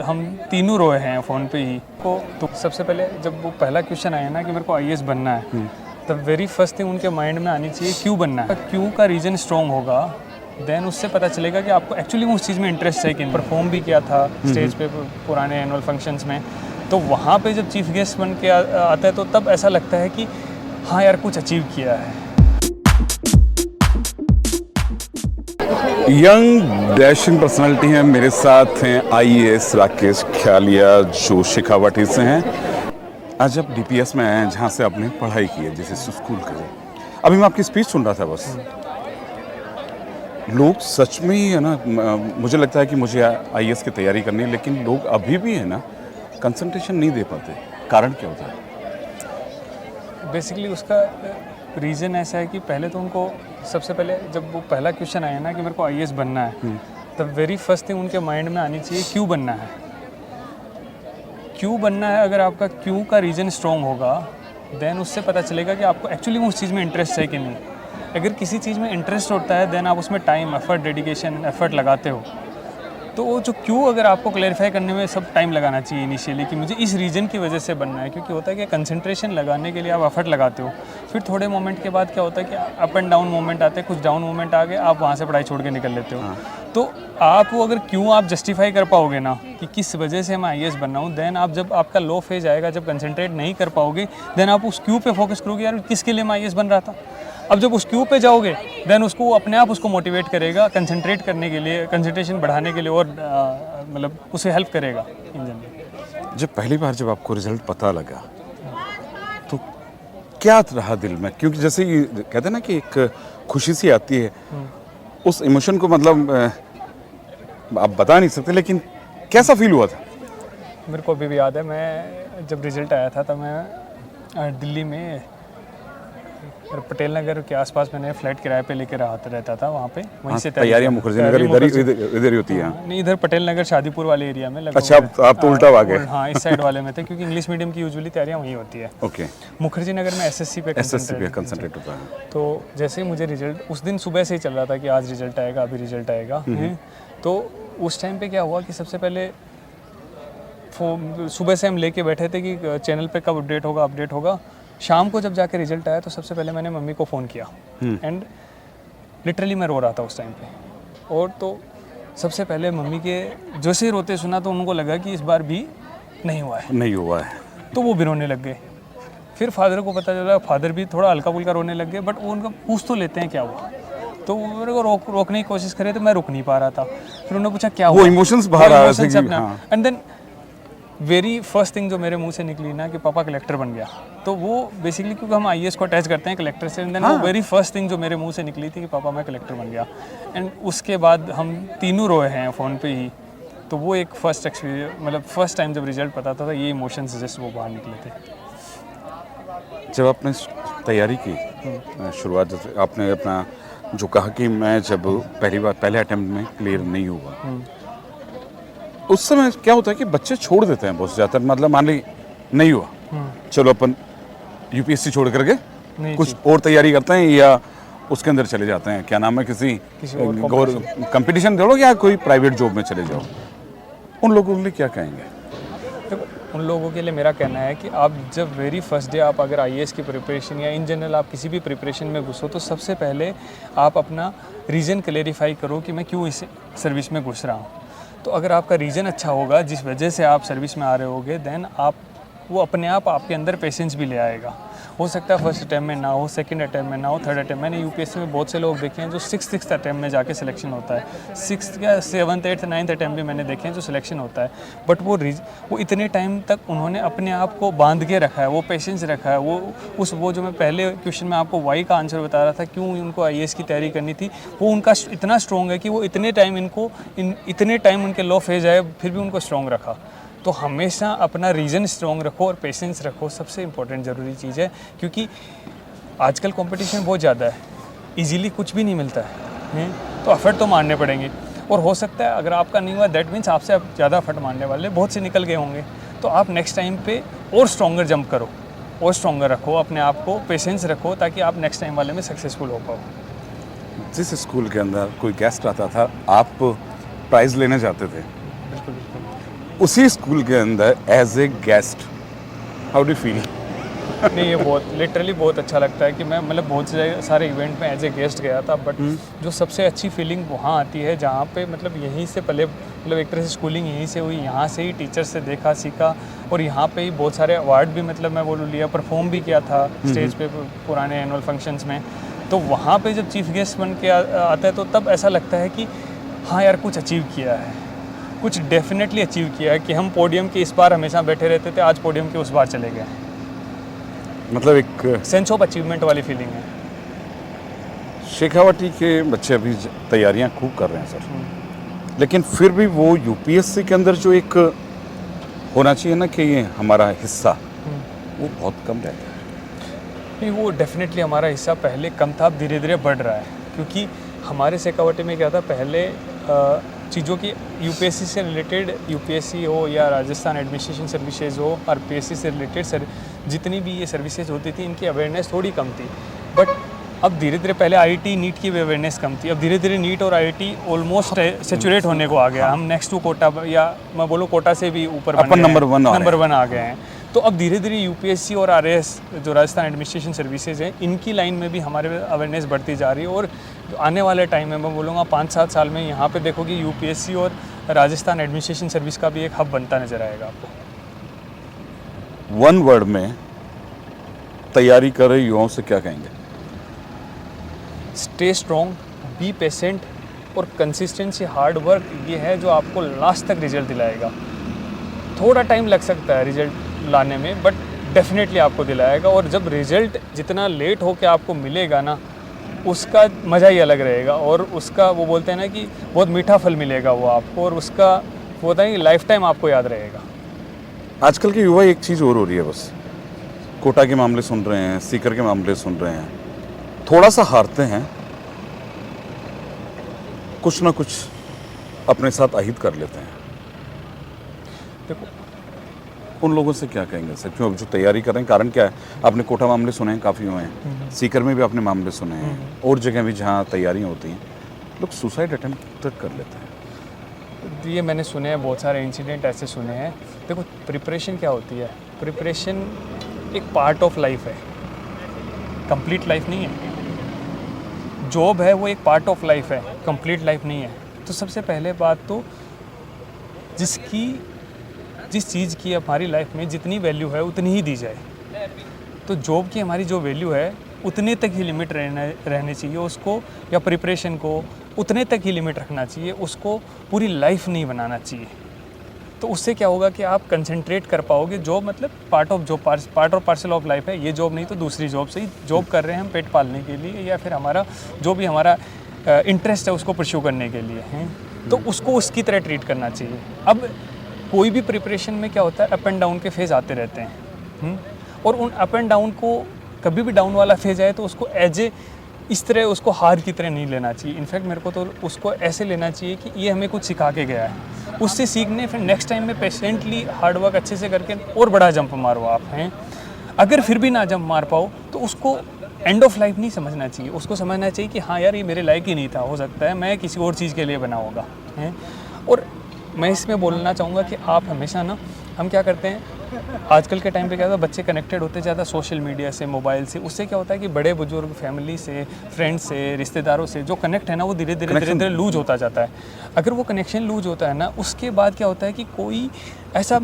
हम तीनों रोए हैं फ़ोन पे ही तो सबसे पहले जब वो पहला क्वेश्चन आया ना कि मेरे को आईएएस बनना है, तब वेरी फर्स्ट थिंग उनके माइंड में आनी चाहिए क्यों बनना है। क्यों का रीज़न स्ट्रॉन्ग होगा, देन उससे पता चलेगा कि आपको एक्चुअली उस चीज़ में इंटरेस्ट है कि परफॉर्म भी किया था स्टेज पे पुराने एनुअल फंक्शंस में। तो वहाँ पे जब चीफ गेस्ट बन के आता है तो तब ऐसा लगता है कि हाँ यार कुछ अचीव किया है। यंग डैशिंग पर्सनालिटी हैं मेरे साथ हैं आईएएस राकेश ख्यालिया जो शेखावाटी से हैं। आज आप डीपीएस में आए हैं जहाँ से आपने पढ़ाई की है, जैसे स्कूल के। अभी मैं आपकी स्पीच सुन रहा था बस। लोग सच में ही है ना, मुझे लगता है कि मुझे आईएएस की तैयारी करनी है, लेकिन लोग अभी भी है ना कंसंट्रेशन नहीं दे पाते। कारण क्या होता है? बेसिकली उसका रीज़न ऐसा है कि पहले तो उनको सबसे पहले जब वो पहला क्वेश्चन आया ना कि मेरे को आईएएस बनना है, तब वेरी फर्स्ट थिंग उनके माइंड में आनी चाहिए क्यों बनना है। क्यों बनना है, अगर आपका क्यों का रीज़न स्ट्रॉन्ग होगा, देन उससे पता चलेगा कि आपको एक्चुअली उस चीज़ में इंटरेस्ट है कि नहीं। अगर किसी चीज़ में इंटरेस्ट होता है, देन आप उसमें टाइम, एफर्ट, डेडिकेशन, एफर्ट लगाते हो। तो वो जो क्यों अगर आपको क्लैरिफाई करने में सब टाइम लगाना चाहिए इनिशियली कि मुझे इस रीज़न की वजह से बनना है। क्योंकि होता है कि कंसंट्रेशन लगाने के लिए आप एफर्ट लगाते हो, फिर थोड़े मोमेंट के बाद क्या होता है कि अप एंड डाउन मोमेंट आते हैं, कुछ डाउन मोमेंट आ गए, आप वहाँ से पढ़ाई छोड़ के निकल लेते हो। तो आप वो अगर क्यों आप जस्टिफाई कर पाओगे ना कि किस वजह से मैं आईएएस बनना हूँ, देन आप जब आपका लो फेज आएगा, जब कंसंट्रेट नहीं कर पाओगे, देन आप उस क्यों पे फोकस करोगे, यार किसके लिए मैं आईएएस बन रहा था। अब जब उस क्यों पे जाओगे, देन उसको अपने आप उसको मोटिवेट करेगा कंसंट्रेट करने के लिए, कंसंट्रेशन बढ़ाने के लिए, और मतलब उसे हेल्प करेगा इन जनरल। जब पहली बार जब आपको रिजल्ट पता लगा तो क्या रहा दिल में? क्योंकि जैसे ये कहते हैं ना कि एक खुशी सी आती है, उस इमोशन को मतलब आप बता नहीं सकते, लेकिन कैसा फील हुआ था? मेरे को अभी भी याद है, मैं जब रिजल्ट आया था तब मैं दिल्ली में पटेल नगर के आसपास मैंने फ्लैट किराए पे लेकर रहता था वहाँ पे। वहीं से तैयारियां मुखर्जी नगर इधर ही होती है। नहीं, इधर पटेल नगर शादीपुर वाले एरिया में लगभग। अच्छा, आप तो उल्टा आ गए। हाँ, इस साइड वाले में थे, क्योंकि इंग्लिश मीडियम की यूजुअली तैयारियां वहीं होती है। ओके। मुखर्जी नगर में एसएससी पे कंसंट्रेट होता है। तो जैसे ही मुझे रिजल्ट उस दिन सुबह से ही चल रहा था कि आज रिजल्ट आएगा, अभी रिजल्ट आएगा। तो उस टाइम पे क्या हुआ कि सबसे पहले सुबह से हम लेके बैठे थे कि चैनल पे कब अपडेट होगा। शाम को जब जाके रिजल्ट आया तो सबसे पहले मैंने मम्मी को फ़ोन किया, एंड लिटरली मैं रो रहा था उस टाइम पे। और तो सबसे पहले मम्मी के जैसे ही रोते सुना तो उनको लगा कि इस बार भी नहीं हुआ है। तो वो भी रोने लग गए। फिर फादर को पता चला, फादर भी थोड़ा हल्का फुल्का रोने लग गए, बट वो उनका पूछ तो लेते हैं क्या हुआ। तो वो मेरे को रोकने की कोशिश करे, तो मैं रुक नहीं पा रहा था। फिर उन्होंने पूछा क्या हुआ, वो इमोशंस बाहर आ रहे थे। And then very first thing जो मेरे मुंह से निकली ना कि पापा कलेक्टर बन गया। तो वो बेसिकली क्योंकि हम आईएएस को अटैच करते हैं कलेक्टर से, एंड देन वो वेरी फर्स्ट थिंग जो मेरे मुंह से निकली थी कि पापा मैं कलेक्टर बन गया। एंड उसके बाद हम तीनों रोए हैं फ़ोन पे ही। तो वो एक फर्स्ट एक्सपीरियंस, मतलब फर्स्ट टाइम जब रिजल्ट पता था, ये इमोशंस जस्ट वो बाहर निकले थे। जब आपने तैयारी की शुरुआत, आपने अपना जो कहा कि मैं जब पहले अटेम्प्ट में क्लियर नहीं हुआ, उस समय क्या होता है कि बच्चे छोड़ देते हैं बहुत ज़्यादा। मतलब मान ली नहीं हुआ, चलो अपन यूपीएससी छोड़ करके कुछ और तैयारी करते हैं, या उसके अंदर चले जाते हैं, क्या नाम है, किसी कंपटीशन दौड़ो या कोई प्राइवेट जॉब में चले जाओ। उन लोगों के लिए क्या कहेंगे? देखो, उन लोगों के लिए मेरा कहना है कि आप जब वेरी फर्स्ट डे आप अगर आईएएस की प्रिपरेशन या इन जनरल आप किसी भी प्रिपरेशन में घुसो, तो सबसे पहले आप अपना रीज़न क्लेरिफाई करो कि मैं क्यों इस सर्विस में घुस रहा हूँ। तो अगर आपका रीज़न अच्छा होगा जिस वजह से आप सर्विस में आ रहे होगे, देन आप वो अपने आप आपके अंदर पेशेंस भी ले आएगा। हो सकता है फर्स्ट अटैम्प्ट में ना हो, सेकंड अटैम्प्ट में ना हो, थर्ड अटैम्प्ट। मैंने यूपीएससी में बहुत से लोग देखे हैं जो सिक्स अटैम्प्ट में जाके सिलेक्शन होता है। 6th या 7th 8th 9th अटैम्प्ट भी मैंने देखे हैं जो सिलेक्शन होता है। बट वो इतने टाइम तक उन्होंने अपने आप को बांध के रखा है, वो पेशेंस रखा है। वो जो मैं पहले क्वेश्चन में आपको वाई का आंसर बता रहा था, क्यों उनको आईएएस की तैयारी करनी थी, वो उनका इतना स्ट्रॉन्ग है कि वो इतने टाइम उनके लो फेज आए फिर भी उनको स्ट्रॉन्ग रखा। तो हमेशा अपना रीज़न स्ट्रॉन्ग रखो और पेशेंस रखो, सबसे इम्पोर्टेंट ज़रूरी चीज़ है। क्योंकि आजकल कंपटीशन बहुत ज़्यादा है, इजीली कुछ भी नहीं मिलता है, तो एफर्ट तो मारने पड़ेंगे। और हो सकता है अगर आपका नहीं हुआ, दैट मीन्स आपसे आप ज़्यादा एफर्ट मारने वाले बहुत से निकल गए होंगे। तो आप नेक्स्ट टाइम पे और स्ट्रॉन्गर जंप करो और स्ट्रॉन्गर रखो अपने आप को, पेशेंस रखो, ताकि आप नेक्स्ट टाइम वाले में सक्सेसफुल हो पाओ। जिस स्कूल के अंदर कोई गेस्ट आता था, आप प्राइज़ लेने जाते थे, बिल्कुल। उसी स्कूल के अंदर as a guest, how do feel? नहीं, ये बहुत लिटरली बहुत अच्छा लगता है कि मैं मतलब बहुत से सारे इवेंट में एज ए गेस्ट गया था, बट जो सबसे अच्छी फीलिंग वहाँ आती है जहाँ पे मतलब यहीं से पहले मतलब एक तरह से स्कूलिंग यहीं से हुई, यहाँ से ही टीचर से देखा सीखा, और यहाँ पे ही बहुत सारे अवार्ड भी मतलब मैं बोलूँ लिया, परफॉर्म भी किया था स्टेज पे पुराने एनुअल फंक्शंस में। तो वहाँ पे जब चीफ गेस्ट बन के आता है तो तब ऐसा लगता है कि हाँ यार कुछ अचीव किया है, कुछ डेफिनेटली अचीव किया है, कि हम पोडियम के इस बार हमेशा बैठे रहते थे, आज पोडियम के उस बार चले गए। मतलब एक सेंस ऑफ अचीवमेंट वाली फीलिंग है। शेखावाटी के बच्चे अभी तैयारियां खूब कर रहे हैं सर, लेकिन फिर भी वो यूपीएससी के अंदर जो एक होना चाहिए ना कि ये हमारा हिस्सा, वो बहुत कम रहता है। नहीं, वो डेफिनेटली हमारा हिस्सा पहले कम था, अब धीरे धीरे बढ़ रहा है, क्योंकि हमारे शेखावाटी में क्या था पहले चीज़ों की यूपीएससी से रिलेटेड, यूपीएससी हो या राजस्थान एडमिनिस्ट्रेशन सर्विसेज हो और पीएससी से रिलेटेड जितनी भी ये सर्विसेज होती थी इनकी अवेयरनेस थोड़ी कम थी। बट अब धीरे धीरे, पहले आईटी नीट की भी अवेयरनेस कम थी, अब धीरे धीरे नीट और आईटी ऑलमोस्ट सेचुरेट होने को आ गया। हम नेक्स्ट टू कोटा, या मैं बोलूँ कोटा से भी ऊपर अपन नंबर वन आ गए हैं। तो अब धीरे धीरे यूपीएससी और आरएएस जो राजस्थान एडमिनिस्ट्रेशन सर्विसेज हैं इनकी लाइन में भी हमारे अवेयरनेस बढ़ती जा रही है, और आने वाले टाइम में मैं बोलूँगा 5-7 साल में यहाँ पे देखोगे यूपीएससी और राजस्थान एडमिनिस्ट्रेशन सर्विस का भी एक हब बनता नजर आएगा आपको। वन वर्ड में तैयारी कर रहे युवाओं से क्या कहेंगे? स्टे स्ट्रॉन्ग, बी पेशेंट, और कंसिस्टेंसी, हार्ड वर्क ये है जो आपको लास्ट तक रिजल्ट दिलाएगा। थोड़ा टाइम लग सकता है रिजल्ट लाने में, बट डेफिनेटली आपको दिलाएगा। और जब रिजल्ट जितना लेट हो के आपको मिलेगा ना, उसका मज़ा ही अलग रहेगा, और उसका वो बोलते हैं ना कि बहुत मीठा फल मिलेगा वो आपको, और उसका वो होता है कि लाइफ टाइम आपको याद रहेगा। आजकल के युवा एक चीज़ और हो रही है, बस कोटा के मामले सुन रहे हैं, सीकर के मामले सुन रहे हैं, थोड़ा सा हारते हैं, कुछ ना कुछ अपने साथ अहित कर लेते हैं। देखो, उन लोगों से क्या कहेंगे सर, क्यों जो तैयारी कर रहे हैं? कारण क्या है? आपने कोटा मामले सुने हैं, काफ़ी हुए हैं, सीकर में भी आपने मामले सुने हैं, और जगह भी जहाँ तैयारियाँ होती हैं, लोग सुसाइड अटेम्प्ट तक कर लेते हैं। ये मैंने सुने हैं, बहुत सारे इंसिडेंट ऐसे सुने हैं। देखो, प्रिपरेशन क्या होती है? प्रिपरेशन एक पार्ट ऑफ लाइफ है, कंप्लीट लाइफ नहीं है। जॉब है वो एक पार्ट ऑफ लाइफ है, कंप्लीट लाइफ नहीं है। तो सबसे पहले बात तो जिस चीज़ की हमारी लाइफ में जितनी वैल्यू है उतनी ही दी जाए। तो जॉब की हमारी जो वैल्यू है उतने तक ही लिमिट रहने चाहिए उसको, या प्रिपरेशन को उतने तक ही लिमिट रखना चाहिए, उसको पूरी लाइफ नहीं बनाना चाहिए। तो उससे क्या होगा कि आप कंसंट्रेट कर पाओगे। जॉब मतलब पार्ट और पार्सल ऑफ लाइफ है। ये जॉब नहीं तो दूसरी जॉब से ही जॉब कर रहे हैं हम पेट पालने के लिए, या फिर हमारा जो भी हमारा इंटरेस्ट है उसको परस्यू करने के लिए हैं, तो उसको उसकी तरह ट्रीट करना चाहिए। अब कोई भी प्रिपरेशन में क्या होता है, अप एंड डाउन के फेज़ आते रहते हैं, और उन अप एंड डाउन को कभी भी डाउन वाला फेज़ आए तो उसको इस तरह उसको हार की तरह नहीं लेना चाहिए। इनफैक्ट मेरे को तो उसको ऐसे लेना चाहिए कि ये हमें कुछ सिखा के गया है, उससे सीखने फिर नेक्स्ट टाइम में पेशेंटली हार्ड वर्क अच्छे से करके और बड़ा जंप मारो आप हैं। अगर फिर भी ना जंप मार पाओ तो उसको एंड ऑफ लाइफ नहीं समझना चाहिए, उसको समझना चाहिए कि हाँ यार ये मेरे लायक ही नहीं था, हो सकता है मैं किसी और चीज़ के लिए बना होगा हैं। और मैं इसमें बोलना चाहूँगा कि आप हमेशा ना, हम क्या करते हैं आजकल के टाइम पे, क्या होता है बच्चे कनेक्टेड होते ज़्यादा सोशल मीडिया से, मोबाइल से। उससे क्या होता है कि बड़े बुजुर्ग, फैमिली से, फ्रेंड्स से, रिश्तेदारों से जो कनेक्ट है ना, वो धीरे धीरे लूज होता जाता है। अगर वो कनेक्शन लूज होता है ना, उसके बाद क्या होता है कि कोई ऐसा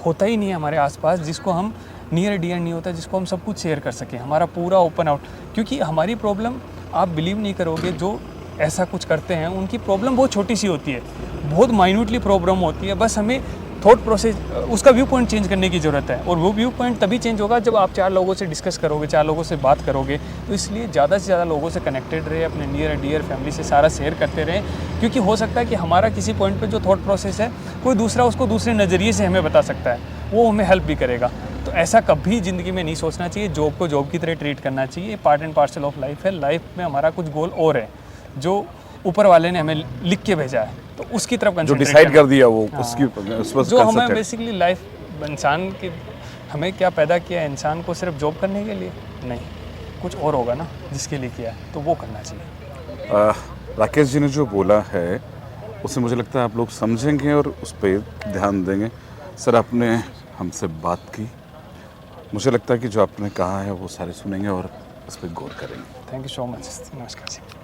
होता ही नहीं है हमारे आसपास जिसको हम नियर डियर नहीं होता, जिसको हम सब कुछ शेयर कर सकें, हमारा पूरा ओपन आउट। क्योंकि हमारी प्रॉब्लम, आप बिलीव नहीं करोगे, जो ऐसा कुछ करते हैं उनकी प्रॉब्लम बहुत छोटी सी होती है, बहुत माइन्यूटली प्रॉब्लम होती है। बस हमें थॉट प्रोसेस, उसका व्यू पॉइंट चेंज करने की ज़रूरत है, और वो व्यू पॉइंट तभी चेंज होगा जब आप 4 लोगों से डिस्कस करोगे, 4 लोगों से बात करोगे। तो इसलिए ज़्यादा से ज़्यादा लोगों से कनेक्टेड रहे, अपने नियर डियर फैमिली से सारा शेयर करते रहें, क्योंकि हो सकता है कि हमारा किसी पॉइंट पे जो थॉट प्रोसेस है कोई दूसरा उसको दूसरे नज़रिए से हमें बता सकता है, वो हमें हेल्प भी करेगा। तो ऐसा कभी ज़िंदगी में नहीं सोचना चाहिए, जॉब को जॉब की तरह ट्रीट करना चाहिए। Part and parcel of life है। लाइफ में हमारा कुछ गोल और है जो ऊपर वाले ने हमें लिख के भेजा है, तो उसकी तरफ जो डिसाइड कर दिया वो उसकी उस पर जो हमें बेसिकली लाइफ, इंसान की हमें क्या पैदा किया है, इंसान को सिर्फ जॉब करने के लिए नहीं, कुछ और होगा ना जिसके लिए किया है, तो वो करना चाहिए। राकेश जी ने जो बोला है उससे मुझे लगता है आप लोग समझेंगे और उस पर ध्यान देंगे। सर आपने हमसे बात की, मुझे लगता है कि जो आपने कहा है वो सारे सुनेंगे और उस पर गौर करेंगे। Thank you so much. नमस्कार जी।